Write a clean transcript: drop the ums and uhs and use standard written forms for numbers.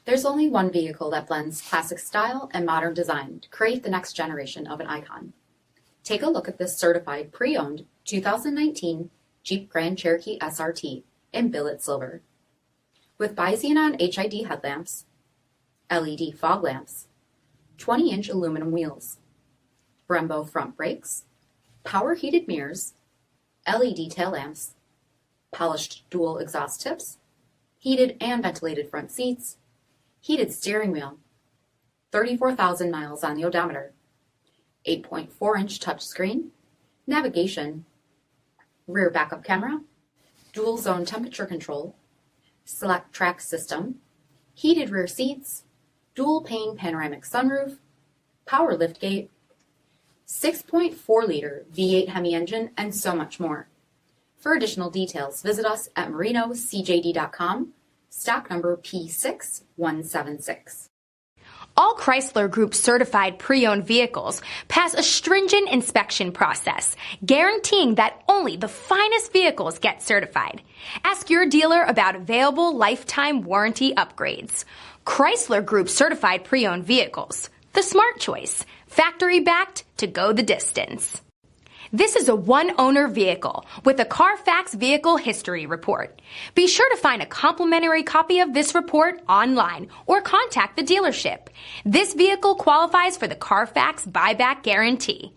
There's only one vehicle that blends classic style and modern design to create the next generation of an icon. Take a look at this certified pre-owned 2019 Jeep Grand Cherokee SRT in billet silver. With BI-XENON HID headlamps, LED fog lamps, 20-inch aluminum wheels, Brembo front brakes, power heated mirrors, LED tail lamps, polished dual exhaust tips, heated and ventilated front seats, heated steering wheel, 34,000 miles on the odometer, 8.4-inch touchscreen, navigation, rear backup camera, dual zone temperature control, SELEC-TRAC system, heated rear seats, DUAL-PANE panoramic sunroof, power liftgate, 6.4-liter V8 Hemi engine, and so much more. For additional details, visit us at marinocjd.com, stock number P6176. All Chrysler Group certified pre-owned vehicles pass a stringent inspection process, guaranteeing that only the finest vehicles get certified. Ask your dealer about available lifetime warranty upgrades. Chrysler Group certified pre-owned vehicles, the smart choice, factory backed to go the distance. This is a one-owner vehicle with a CARFAX vehicle history report. Be sure to find a complimentary copy of this report online or contact the dealership. This vehicle qualifies for the CARFAX buyback guarantee.